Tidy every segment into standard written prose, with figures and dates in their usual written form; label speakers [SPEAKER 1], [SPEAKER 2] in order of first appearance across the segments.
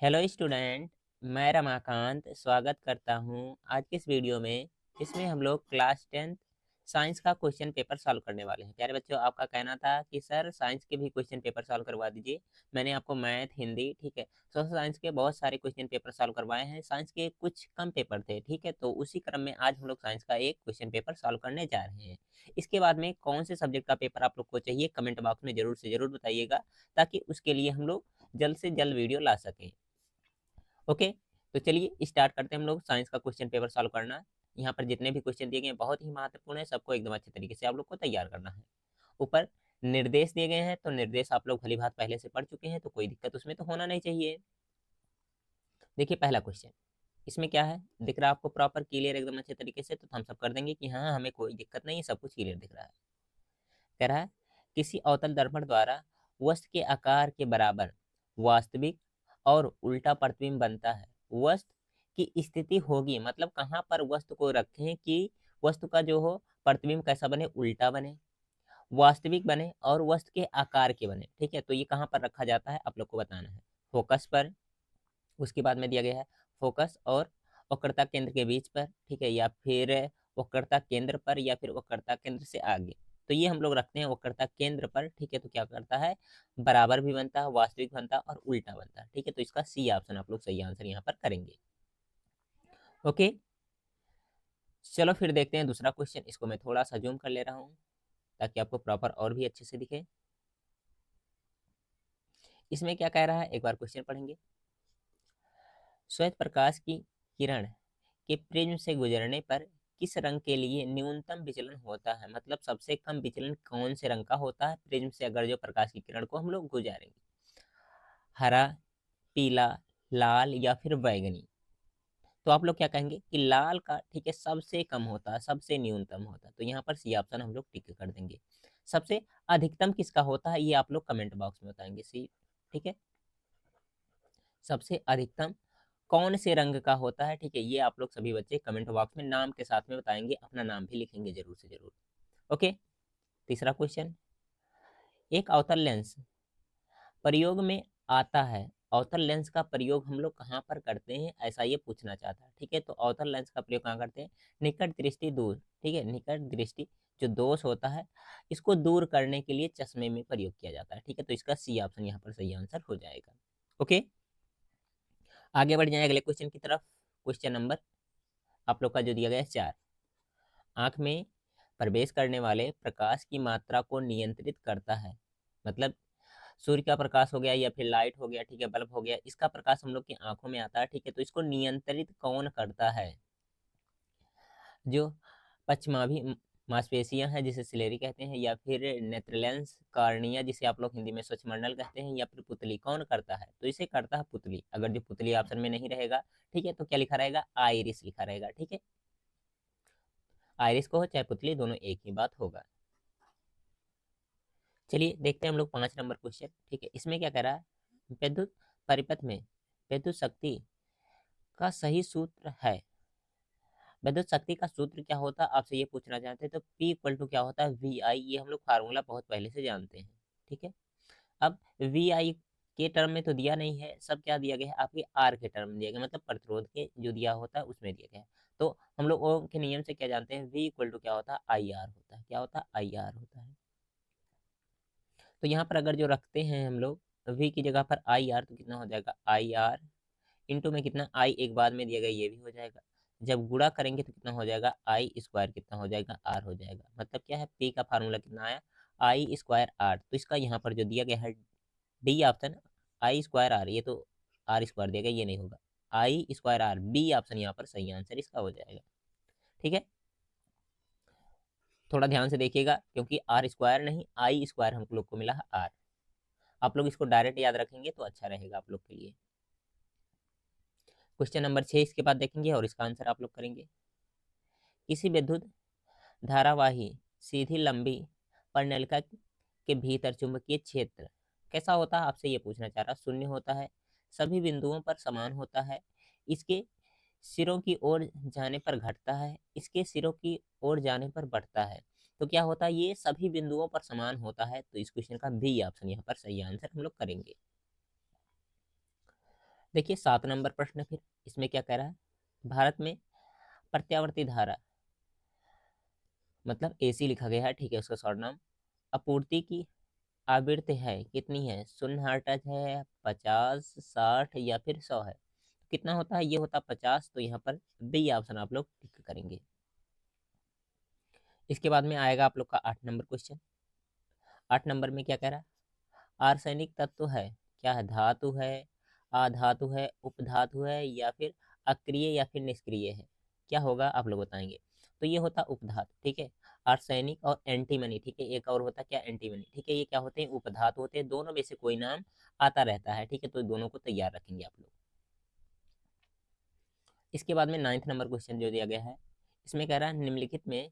[SPEAKER 1] Hello student. मैं रमाकांत स्वागत करता हूं आज के इस वीडियो में। इसमें हम लोग क्लास 10th साइंस का क्वेश्चन पेपर सॉल्व करने वाले हैं। प्यारे बच्चों, आपका कहना था कि सर साइंस के भी क्वेश्चन पेपर सॉल्व करवा दीजिए। मैंने आपको मैथ, हिंदी, ठीक है, सोशल साइंस के बहुत सारे क्वेश्चन पेपर सॉल्व करवाए हैं। साइंस के कुछ कम पेपर थे, ठीक है, तो उसी क्रम में आज हम लोग साइंस का एक क्वेश्चन पेपर सॉल्व करने जा रहे हैं। इसके बाद में कौन से सब्जेक्ट का पेपर आप लोग को चाहिए, कमेंट बॉक्स में जरूर से जरूर बताइएगा, ताकि उसके लिए हम लोग जल्द से जल्द वीडियो ला सकें। ओके, तो चलिए स्टार्ट करते हैं हम लोग साइंस का क्वेश्चन पेपर सॉल्व करना। यहाँ पर जितने भी क्वेश्चन दिए गए हैं बहुत ही महत्वपूर्ण है, सबको एकदम अच्छे तरीके से आप लोग को तैयार करना है। ऊपर निर्देश दिए गए हैं, तो निर्देश आप लोग भली भांति पहले से पढ़ चुके हैं, तो कोई दिक्कत उसमें तो होना नहीं चाहिए। देखिए पहला क्वेश्चन, इसमें क्या है दिख रहा है आपको प्रॉपर क्लियर एकदम अच्छे तरीके से, तो हम सब कर देंगे कि हाँ हमें कोई दिक्कत नहीं है, सब कुछ क्लियर दिख रहा है। कह रहा है किसी अवतल दर्पण द्वारा वस्तु के आकार के बराबर वास्तविक और उल्टा प्रतिबिंब बनता है। वस्तु की स्थिति होगी, मतलब कहाँ पर वस्तु को रखें कि वस्तु का जो हो प्रतिबिंब कैसा बने, उल्टा बने, वास्तविक बने और वस्तु के आकार के बने। ठीक है, तो ये कहाँ पर रखा जाता है आप लोग को बताना है। फोकस पर, उसके बाद में दिया गया है फोकस और वक्रता केंद्र के बीच पर, ठीक है, या फिर वक्रता केंद्र पर, या फिर वक्रता केंद्र से आगे। तो ये हम लोग रखते हैं वक्रता केंद्र पर। ठीक है, तो क्या करता है, बराबर भी बनता है, वास्तविक बनता है और उल्टा बनता है। ठीक है, तो इसका सी ऑप्शन आप लोग सही आंसर यहाँ पर करेंगे। ओके, चलो फिर देखते हैं दूसरा क्वेश्चन। इसको मैं थोड़ा सा जूम कर ले रहा हूँ ताकि आपको प्रॉपर और भी अच्छे से दिखे। इसमें क्या कह रहा है, एक बार क्वेश्चन पढ़ेंगे। श्वेत प्रकाश की किरण के प्रिज्म से गुजरने पर किस रंग के लिए न्यूनतम विचलन होता है, मतलब सबसे कम विचलन कौन से रंग का होता है प्रिज्म से अगर जो प्रकाश की किरण को हम लोग गुजारेंगे। हरा, पीला, लाल या फिर बैगनी। तो आप लोग क्या कहेंगे कि लाल का, ठीक है, सबसे कम होता है, सबसे न्यूनतम होता है, तो यहाँ पर सी ऑप्शन हम लोग टिक कर देंगे। सबसे अधिकतम किसका होता है ये आप लोग कमेंट बॉक्स में बताएंगे, सी। ठीक है, सबसे अधिकतम कौन से रंग का होता है, ठीक है, ये आप लोग सभी बच्चे कमेंट बॉक्स में नाम के साथ में बताएंगे, अपना नाम भी लिखेंगे जरूर से जरूर। ओके, तीसरा क्वेश्चन, एक अवतल लेंस प्रयोग में आता है। अवतल लेंस का प्रयोग हम लोग कहाँ पर करते हैं, ऐसा ये पूछना चाहता है। ठीक है, तो अवतल लेंस का प्रयोग कहाँ करते हैं, निकट दृष्टि दूर, ठीक है, निकट दृष्टि जो दोष होता है इसको दूर करने के लिए चश्मे में प्रयोग किया जाता है। ठीक है, तो इसका सी ऑप्शन यहाँ पर सही आंसर हो जाएगा। ओके, आगे बढ़ जाए अगले क्वेश्चन की तरफ। क्वेश्चन नंबर आप लोग का जो दिया गया है 4, आंख में प्रवेश करने वाले प्रकाश की मात्रा को नियंत्रित करता है। मतलब सूर्य का प्रकाश हो गया या फिर लाइट हो गया, ठीक है, बल्ब हो गया, इसका प्रकाश हम लोग की आंखों में आता है। ठीक है, तो इसको नियंत्रित कौन करता है, जो पश्चमाभी मांसपेशियां हैं जिसे सिलेरी कहते हैं, या फिर नेत्रलेंस कार्निया जिसे आप लोग हिंदी में स्वच्छमंडल कहते हैं, या फिर पुतली, कौन करता है, तो इसे करता है पुतली। अगर जो पुतली ऑप्शन में नहीं रहेगा, ठीक है, तो क्या लिखा रहेगा, आइरिस लिखा रहेगा। ठीक है, आइरिस को हो चाहे पुतली, दोनों एक ही बात होगा। चलिए देखते हैं हम लोग 5 नंबर क्वेश्चन। ठीक है, इसमें क्या कह रहा है, विद्युत परिपथ में विद्युत शक्ति का सही सूत्र है। विद्युत शक्ति का सूत्र क्या होता है आपसे ये पूछना चाहते हैं, तो P इक्वल टू क्या होता है, वी आई। ये हम लोग फार्मूला बहुत पहले से जानते हैं। ठीक है, अब वी आई के टर्म में तो दिया नहीं है, सब क्या दिया गया है, आपके आर के टर्म में दिया गया, मतलब प्रतिरोध के जो दिया होता है उसमें दिया गया है। तो हम लोग ओम के नियम से क्या जानते हैं, वी इक्वल टू क्या होता है, आई आर होता है। क्या होता है, आई आर होता है। तो यहाँ पर अगर जो रखते हैं हम लोग वी की जगह पर आई आर, तो कितना हो जाएगा, आई आर इंटू में कितना, आई एक बाद में दिया गया, ये भी हो जाएगा। जब गुणा करेंगे तो कितना हो जाएगा, आई स्क्वायर कितना हो जाएगा, आर हो जाएगा। मतलब क्या है, पी का फार्मूला कितना आया, आई स्क्वायर आर। तो इसका यहाँ पर जो दिया गया है D option, I square R, ये तो आर स्क्वायर दिया गया, ये नहीं होगा, I square R, B option यहाँ पर सही आंसर इसका हो जाएगा। ठीक है, थोड़ा ध्यान से देखिएगा, क्योंकि आर स्क्वायर नहीं आई स्क्वायर हम लोग को मिला है आर। आप लोग इसको डायरेक्ट याद रखेंगे तो अच्छा रहेगा आप लोग के लिए। क्वेश्चन नंबर 6 इसके बाद देखेंगे और इसका आंसर आप लोग करेंगे। किसी विद्युत धारावाही सीधी लंबी परिनलिका के भीतर चुंबकीय क्षेत्र कैसा होता है आपसे ये पूछना चाह रहा, शून्य होता है, सभी बिंदुओं पर समान होता है, इसके सिरों की ओर जाने पर घटता है, इसके सिरों की ओर जाने पर बढ़ता है। तो क्या होता है, ये सभी बिंदुओं पर समान होता है, तो इस क्वेश्चन का बी ऑप्शन यहाँ पर सही आंसर हम लोग करेंगे। देखिए 7 नंबर प्रश्न, फिर इसमें क्या कह रहा है, भारत में प्रत्यावर्ती धारा मतलब एसी लिखा गया है, ठीक है, उसका शॉर्ट नाम, आपूर्ति की आवृत्ति है कितनी है, 0 हर्ट्ज है, 50, 60 या फिर 100 है। कितना होता है, ये होता 50, तो यहाँ पर बी ऑप्शन आप लोग टिक करेंगे। इसके बाद में आएगा आप लोग का 8 नंबर क्वेश्चन। 8 नंबर में क्या कह रहा है, आर्सेनिक तत्व है, क्या है, धातु है, अधातु है, उपधातु है या फिर अक्रिय या फिर निष्क्रिय है, क्या होगा आप लोग बताएंगे। तो ये होता उपधातु, ठीक है, आर्सेनिक और एंटीमनी, ठीक है, एक और होता क्या, एंटीमनी, ठीक है, ये क्या होते हैं, उपधातु होते हैं, दोनों में से कोई नाम आता रहता है, ठीक है, तो दोनों को तैयार रखेंगे आप लोग। इसके बाद में 9th नंबर क्वेश्चन जो दिया गया है, इसमें कह रहा है निम्नलिखित में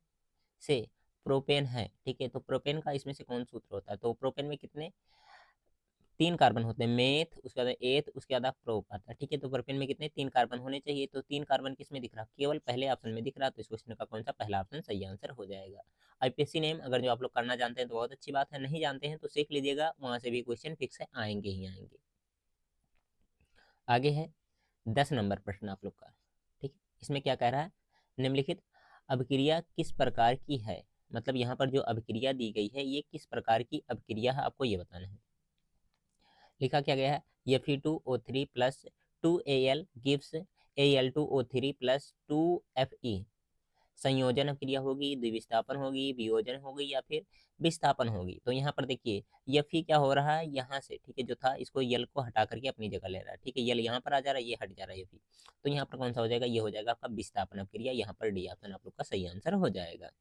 [SPEAKER 1] से प्रोपेन है, ठीक है, तो प्रोपेन का इसमें से कौन सूत्र होता है, तो प्रोपेन में कितने 3 कार्बन होते हैं, मेथ, उसके बाद एथ, उसके बाद प्रोप आता है, ठीक है, तो प्रोपेन में कितने 3 कार्बन होने चाहिए, तो 3 कार्बन किसमें दिख रहा, केवल पहले ऑप्शन में दिख रहा, तो इस क्वेश्चन का कौन सा पहला ऑप्शन सही आंसर हो जाएगा। आईपीएससी नेम अगर जो आप लोग करना जानते हैं तो बहुत अच्छी बात है, नहीं जानते हैं तो सीख लीजिएगा, वहां से भी क्वेश्चन फिक्स है, आएंगे ही आएंगे। आगे है 10 नंबर प्रश्न आप लोग का, ठीक है, इसमें क्या कह रहा है, निम्नलिखित अभिक्रिया किस प्रकार की है, मतलब यहाँ पर जो अभिक्रिया दी गई है ये किस प्रकार की अभिक्रिया है, आपको ये बताना है। लिखा क्या गया है, Fe2O3 plus 2Al gives Al2O3 plus 2Fe, संयोजन अभिक्रिया होगी, द्विविस्थापन होगी, वियोजन होगी या फिर विस्थापन होगी। तो यहाँ पर देखिए Fe क्या हो रहा है, यहाँ से, ठीक है, जो था इसको यल को हटा करके अपनी जगह ले रहा है, ठीक है, यल यहाँ पर आ जा रहा है, ये हट जा रहा है Fe, तो यहाँ पर कौन सा हो जाएगा, ये हो जाएगा आपका विस्थापन अभिक्रिया, यहाँ पर डी ऑप्शन आप लोग का सही आंसर हो जाएगा।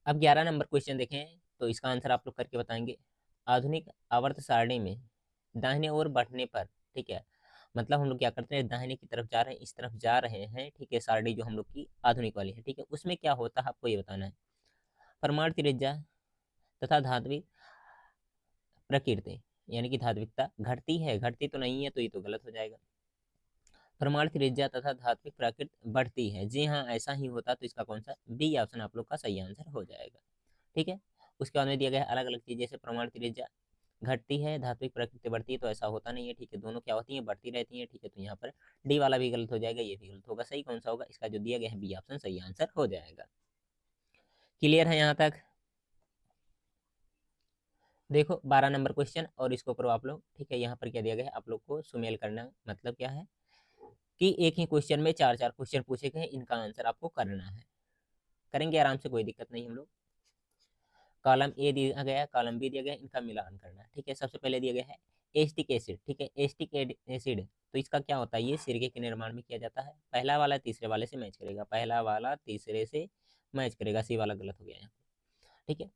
[SPEAKER 1] अब 11 नंबर क्वेश्चन देखें, तो इसका आंसर आप लोग करके बताएंगे। आधुनिक आवर्त सारणी में दाहिने ओर बढ़ने पर, ठीक है, मतलब हम लोग क्या करते हैं, दाहिने की तरफ जा रहे हैं, इस तरफ जा रहे हैं, ठीक है, सारणी जो हम लोग की आधुनिक वाली है, ठीक है, उसमें क्या होता है आपको ये बताना है। परमाणु त्रिज्या तथा धात्विक प्रकृति यानी कि धात्विकता घटती है, घटती तो नहीं है, तो ये तो गलत हो जाएगा। परमाणु त्रिज्या तथा धात्विक प्रकृति बढ़ती है, जी हाँ ऐसा ही होता, तो इसका कौन सा बी ऑप्शन आप लोग का सही आंसर हो जाएगा, ठीक है। उसके बाद में दिया गया है अलग अलग चीज, जैसे परमाणु त्रिज्या घटती है, धात्विक प्रकृति बढ़ती है, तो ऐसा होता नहीं है, ठीक है, दोनों क्या होती है, बढ़ती रहती है, ठीक है, तो यहाँ पर डी वाला भी गलत हो जाएगा, ये भी गलत होगा, सही कौन सा होगा, इसका जो दिया गया है बी ऑप्शन सही आंसर हो जाएगा। क्लियर है यहाँ तक। देखो 12 नंबर क्वेश्चन और इसको करो आप लोग, ठीक है, यहाँ पर क्या दिया गया है, आप लोग को सुमेल करना, मतलब क्या है कि एक ही क्वेश्चन में 4 4 क्वेश्चन पूछे गए, इनका आंसर आपको करना है, करेंगे आराम से, कोई दिक्कत नहीं हम लोग। कॉलम ए दिया गया है, कॉलम बी दिया गया है, इनका मिलान करना है, ठीक है। सबसे पहले दिया गया है एस्टिक एसिड, ठीक है, एस्टिक एसिड, तो इसका क्या होता है, ये सिरके के निर्माण में किया जाता है, पहला वाला तीसरे वाले से मैच करेगा, पहला वाला तीसरे से मैच करेगा, सी वाला गलत हो गया यहाँ, ठीक है।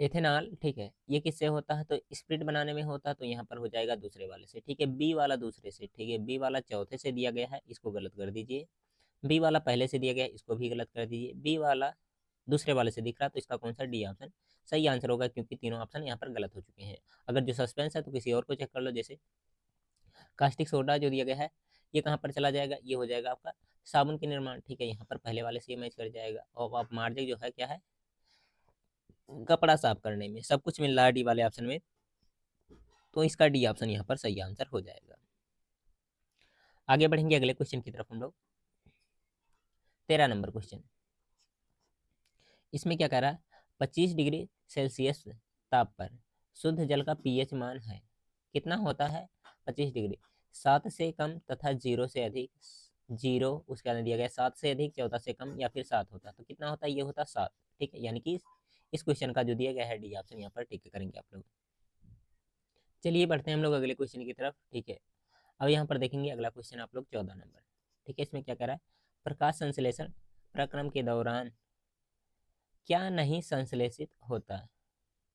[SPEAKER 1] एथेनॉल, ठीक है, ये किससे होता है, तो स्प्रिट बनाने में होता है, तो यहाँ पर हो जाएगा दूसरे वाले से, ठीक है, बी वाला दूसरे से, ठीक है, बी वाला चौथे से दिया गया है, इसको गलत कर दीजिए, बी वाला पहले से दिया गया है, इसको भी गलत कर दीजिए, बी वाला दूसरे वाले से दिख रहा है, तो इसका कौन सा डी ऑप्शन सही आंसर होगा, क्योंकि तीनों ऑप्शन यहाँ पर गलत हो चुके हैं। अगर जो सस्पेंस है तो किसी और को चेक कर लो, जैसे कास्टिक सोडा जो दिया गया है, ये कहाँ पर चला जाएगा, ये हो जाएगा आपका साबुन के निर्माण, ठीक है, यहाँ पर पहले वाले से ये मैच कर जाएगा, और आप मार्जिक जो है क्या है, कपड़ा साफ करने में, सब कुछ मिल रहा है डी वाले ऑप्शन में, तो इसका डी ऑप्शन यहाँ पर सही आंसर हो जाएगा। आगे बढ़ेंगे अगले क्वेश्चन की तरफ हम लोग। 13 नंबर क्वेश्चन, इसमें क्या कह रहा है, 25 डिग्री सेल्सियस ताप पर शुद्ध जल का पीएच मान है, कितना होता है, 25 डिग्री, 7 से कम तथा 0 से अधिक, 0 उसके बाद दिया गया 7 से अधिक, 14 से कम या फिर 7 होता, तो कितना होता है, ये होता 7, ठीक है, यानी कि इस क्वेश्चन का जो दिया गया है डी ऑप्शन यहाँ पर टिक करेंगे आप लोग। चलिए बढ़ते हैं हम लोग अगले क्वेश्चन की तरफ, ठीक है। अब यहाँ पर देखेंगे अगला क्वेश्चन आप लोग 14 नंबर, ठीक है, इसमें क्या कह रहा है, प्रकाश संश्लेषण प्रक्रम के दौरान क्या नहीं संश्लेषित होता,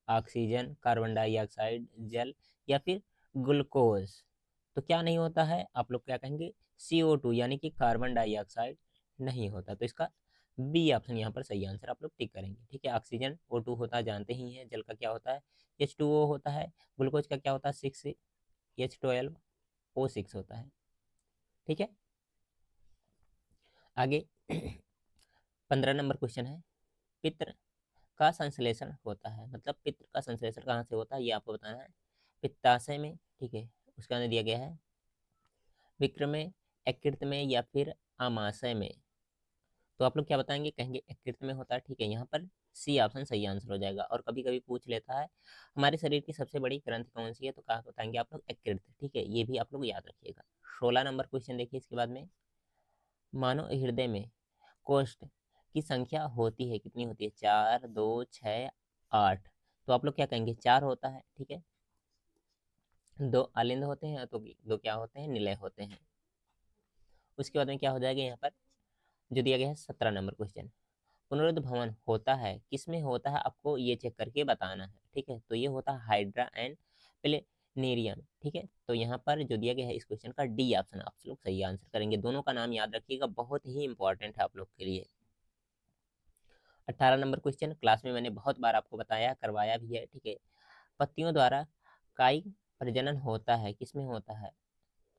[SPEAKER 1] ऑक्सीजन, कार्बन डाइऑक्साइड, जल या फिर ग्लूकोज, तो क्या नहीं होता है, आप लोग क्या कहेंगे, CO2 यानी कि कार्बन डाइऑक्साइड नहीं होता, तो इसका बी ऑप्शन यहाँ पर सही आंसर आप लोग टिक करेंगे, ठीक है। ऑक्सीजन O2 होता है जानते ही हैं, जल का क्या होता है H2O होता है, ग्लूकोज का क्या होता है 6H12O6 होता है, ठीक है। आगे 15 नंबर क्वेश्चन है, पित्र का संश्लेषण होता है, मतलब पित्र का संश्लेषण कहाँ से होता है ये आपको बताना है। पित्ताशय में, ठीक है, उसके अंदर दिया गया है विक्र में, यकृत में या फिर आमाशय में। तो आप लोग क्या बताएंगे, कहेंगे यकृत में होता है, ठीक है, यहाँ पर सी ऑप्शन सही आंसर हो जाएगा। और कभी कभी पूछ लेता है हमारे शरीर की सबसे बड़ी ग्रंथि कौन सी है, तो कहा बताएंगे आप लोग यकृत, ठीक है, ये भी आप लोग याद रखिएगा। 16 नंबर क्वेश्चन देखिए इसके बाद में, मानव हृदय में कोष्ठ की संख्या होती है, कितनी होती है, 4, 2, 6, 8। तो आप लोग क्या कहेंगे, 4 होता है, ठीक है, 2 अलिंद होते हैं तो 2 क्या होते हैं, निलय होते हैं। उसके बाद में क्या हो जाएगा यहाँ पर जो दिया गया है 17 नंबर क्वेश्चन, पुनरुद्ध भवन होता है, किसमें होता है, आपको ये चेक करके बताना है, ठीक है। तो ये होता है हाइड्रा एंड प्लेनेरियम, ठीक है। तो यहाँ पर जो दिया गया है इस क्वेश्चन का डी ऑप्शन आप लोग सही आंसर करेंगे। दोनों का नाम याद रखिएगा, बहुत ही इंपॉर्टेंट है आप लोग के लिए। 18 नंबर क्वेश्चन, क्लास में मैंने बहुत बार आपको बताया, करवाया भी है, ठीक है। पत्तियों द्वारा कायिक प्रजनन होता है, किसमें होता है,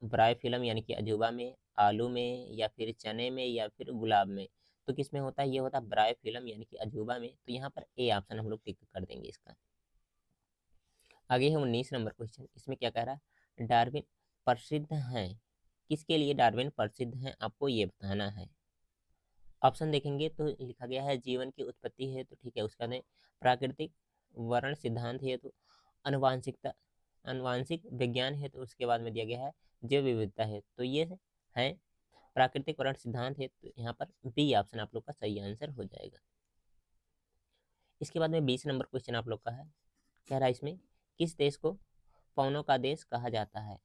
[SPEAKER 1] ब्रायोफिलम यानी कि अजूबा में, आलू में या फिर चने में या फिर गुलाब में। तो किसमें होता है, ये होता है ब्रायोफिलम यानी कि अजूबा में। तो यहाँ पर ए ऑप्शन हम लोग टिक कर देंगे इसका। आगे है 19 नंबर क्वेश्चन, इसमें क्या कह रहा है, डार्विन प्रसिद्ध हैं, किसके लिए डार्विन प्रसिद्ध हैं, आपको ये बताना है। ऑप्शन देखेंगे तो लिखा गया है जीवन की उत्पत्ति है, तो ठीक है, उसका नहीं, प्राकृतिक वर्ण सिद्धांत है, तो अनुवांशिकता, अनुवांशिक विज्ञान है, तो उसके बाद में दिया गया है जैव विविधता है, तो ये है प्राकृतिक वर्ण सिद्धांत है। तो यहाँ पर बी ऑप्शन आप लोग का सही आंसर हो जाएगा। इसके बाद में 20 नंबर क्वेश्चन आप लोग का है, कह रहा है इसमें किस देश को पवनों का देश कहा जाता है,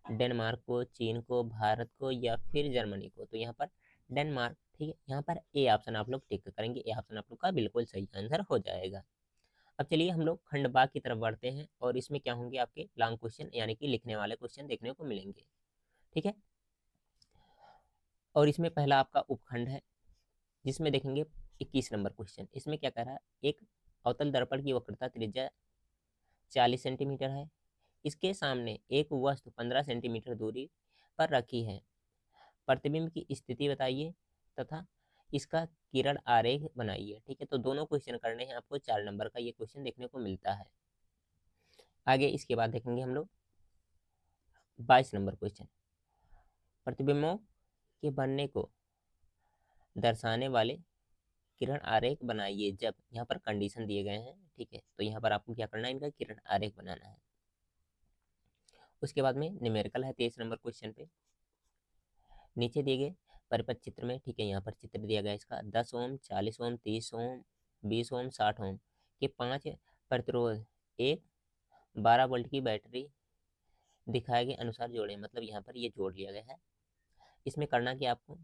[SPEAKER 1] डेनमार्क को, चीन को, भारत को या फिर जर्मनी को। तो यहाँ पर डेनमार्क, ठीक है, यहाँ पर ए ऑप्शन आप लोग टिक करेंगे, ए ऑप्शन आप लोग का बिल्कुल सही आंसर हो जाएगा। अब चलिए हम लोग खंड बा की तरफ बढ़ते हैं, और इसमें क्या होंगे आपके लॉन्ग क्वेश्चन यानी कि लिखने वाले क्वेश्चन देखने को मिलेंगे, ठीक है। और इसमें पहला आपका उपखंड है, जिसमें देखेंगे 21 नंबर क्वेश्चन, इसमें क्या कह रहा है, एक अवतल दर्पण की वक्रता त्रिज्या 40 सेंटीमीटर है, इसके सामने एक वस्तु 15 सेंटीमीटर दूरी पर रखी है, प्रतिबिंब की स्थिति बताइए तथा इसका किरण आरेख बनाइए, ठीक है। तो दोनों क्वेश्चन करने हैं आपको, 4 नंबर का ये क्वेश्चन देखने को मिलता है। आगे इसके बाद देखेंगे हम लोग 22 नंबर क्वेश्चन, प्रतिबिंबों के बनने को दर्शाने वाले किरण आरेख बनाइए जब, यहाँ पर कंडीशन दिए गए हैं, ठीक है। तो यहाँ पर आपको क्या करना है, इनका किरण आरेख बनाना है। उसके बाद में न्यूमेरिकल है 23 नंबर क्वेश्चन पे, नीचे दिए गए परिपथ चित्र में, ठीक है, यहाँ पर चित्र दिया गया इसका 10 ओम, 40 ओम, 30 ओम, 20 ओम, 60 ओम के 5 प्रतिरोध एक 12 वोल्ट की बैटरी दिखाए गए अनुसार जोड़े, मतलब यहाँ पर ये जोड़ लिया गया है। इसमें करना कि आपको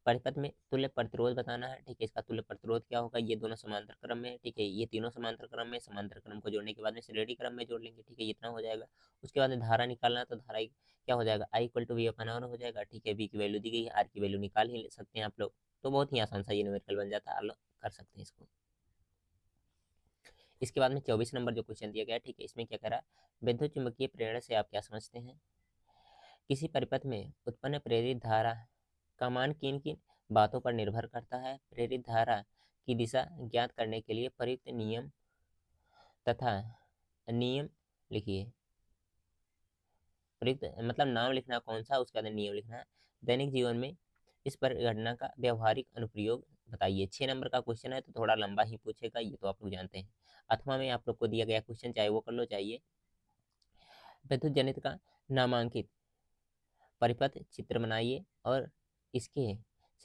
[SPEAKER 1] परिपथ में तुल्य प्रतिरोध बताना है, ठीक है। इसका तुल्य प्रतिरोध क्या होगा, ये दोनों समांतर क्रम में, ठीक है, ये तीनों समांतर क्रम में, समांतर क्रम को जोड़ने के बाद में श्रेणी क्रम में जोड़ लेंगे, ठीक है, इतना हो जाएगा। उसके बाद में धारा निकालना है, तो धारा क्या हो जाएगा, I equal to V upon R हो जाएगा, ठीक है। वी की वैल्यू दी गई है, आर की वैल्यू निकाल ही सकते हैं आप लोग, तो बहुत ही आसान सा ये न्यूमेरिकल बन जाता है, आप लोग कर सकते हैं इसको। इसके बाद में 24 नंबर जो क्वेश्चन दिया गया है, ठीक है, इसमें क्या कह रहा है, विद्युत चुंबकीय प्रेरण से आप क्या समझते हैं, किसी परिपथ में उत्पन्न प्रेरित धारा का मान किन किन बातों पर निर्भर करता है, प्रेरित धारा की दिशा ज्ञात करने के लिए प्रयुक्त नियम तथा नियम लिखिए, प्रयुक्त मतलब नाम लिखना कौन सा, उसके बाद नियम लिखना है। दैनिक जीवन में इस परिघटना का व्यवहारिक अनुप्रयोग बताइए। 6 नंबर का क्वेश्चन है, तो थोड़ा लंबा ही पूछेगा, ये तो आप लोग जानते हैं। अथवा में आप लोग को दिया गया क्वेश्चन, चाहे वो कर लो, चाहिए विद्युत जनित का नामांकित परिपथ चित्र बनाइए और इसके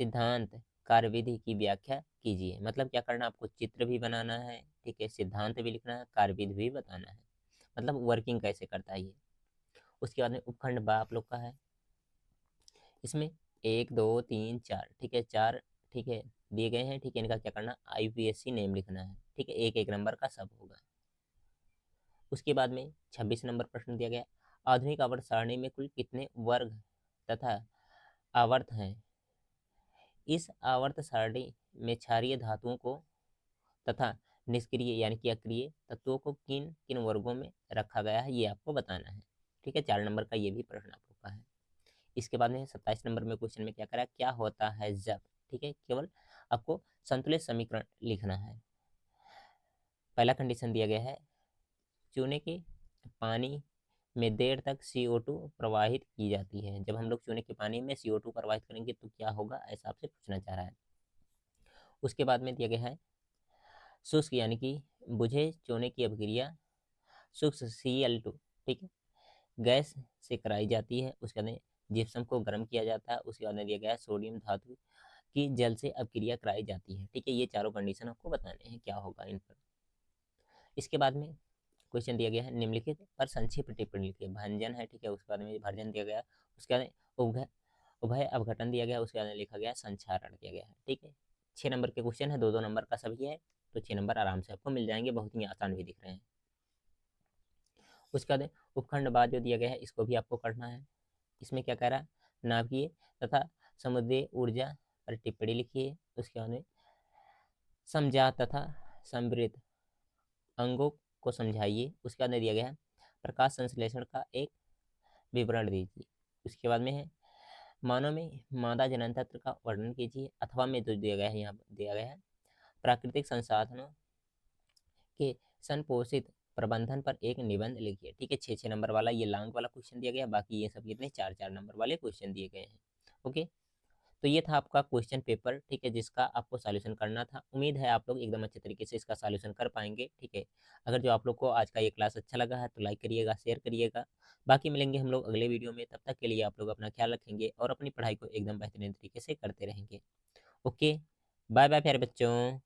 [SPEAKER 1] सिद्धांत कार्यविधि की व्याख्या कीजिए। मतलब क्या करना, आपको चित्र भी बनाना है, ठीक है, सिद्धांत भी लिखना है, कार्यविधि भी बताना है, मतलब वर्किंग कैसे करता है ये। उसके बाद में उपखंड बा आप लोग का है, इसमें 1, 2, 3, 4, ठीक है, 4, ठीक है, दिए गए हैं, ठीक है। इनका क्या करना, IUPAC नेम लिखना है, ठीक है, एक एक नंबर का सब होगा। उसके बाद में 26 नंबर प्रश्न दिया गया, आधुनिक आवर्त सारणी में कुल कितने वर्ग तथा आवर्त हैं, इस आवर्त सारणी में क्षारीय धातुओं को तथा निष्क्रिय यानी कि अक्रिय तत्वों को किन किन वर्गों में रखा गया है, ये आपको बताना है, ठीक है। 4 नंबर का ये भी प्रश्न आप लोग का है। इसके बाद में 27 नंबर में क्वेश्चन में क्या करा, क्या होता है जब, ठीक है, केवल आपको संतुलित समीकरण लिखना है। पहला कंडीशन दिया गया है, चूने के पानी में देर तक CO2 प्रवाहित की जाती है। जब हम लोग चूने के पानी में CO2 प्रवाहित करेंगे तो क्या होगा, ऐसा आपसे पूछना चाह रहा है। उसके बाद में दिया गया है शुष्क यानी कि बुझे चूने की अभिक्रिया शुष्क Cl2, ठीक है, गैस से कराई जाती है। उसके बाद जिप्सम को गर्म किया जाता है। उसके बाद में दिया गया है सोडियम धातु की जल से अभिक्रिया कराई जाती है, ठीक है। ये चारों कंडीशन आपको बताने हैं क्या होगा इन पर। इसके बाद में क्वेश्चन दिया गया है निम्नलिखित पर संक्षिप्त टिप्पणी लिखिए। भंजन है, ठीक है। उसके बाद में भर्जन दिया गया। उसके बाद उभय उभय अपघटन दिया गया। उसके बाद में लिखा गया संक्षारण दिया गया है, ठीक है। 6 नंबर के क्वेश्चन है, 2-2 नंबर का सभी है, तो 6 नंबर आराम से आपको मिल जाएंगे, बहुत ही आसान भी दिख रहे हैं। उसके बाद उपखंड बाद जो दिया गया है इसको भी आपको करना है। इसमें क्या कह रहा है, नाभिकीय तथा समुद्रीय ऊर्जा पर टिप्पणी लिखिए। उसके बाद में समजात तथा समृद्ध अंगों को समझाइए। उसके बाद में दिया गया है प्रकाश संश्लेषण का एक विवरण दीजिए। उसके बाद में है मानव में मादा जनन तंत्र का वर्णन कीजिए। अथवा में जो दिया गया है, यहाँ दिया गया है प्राकृतिक संसाधनों के संपोषित प्रबंधन पर एक निबंध लिखिए, ठीक है। 6-6 नंबर वाला ये लॉन्ग वाला क्वेश्चन दिया गया, बाकी ये सब कितने 4-4 नंबर वाले क्वेश्चन दिए गए हैं। ओके, तो ये था आपका क्वेश्चन पेपर, ठीक है, जिसका आपको सॉल्यूशन करना था। उम्मीद है आप लोग एकदम अच्छे तरीके से इसका सॉल्यूशन कर पाएंगे, ठीक है। अगर जो आप लोग को आज का ये क्लास अच्छा लगा है तो लाइक करिएगा, शेयर करिएगा। बाकी मिलेंगे हम लोग अगले वीडियो में, तब तक के लिए आप लोग अपना ख्याल रखेंगे और अपनी पढ़ाई को एकदम बेहतरीन तरीके से करते रहेंगे। ओके, बाय बाय प्यारे बच्चों।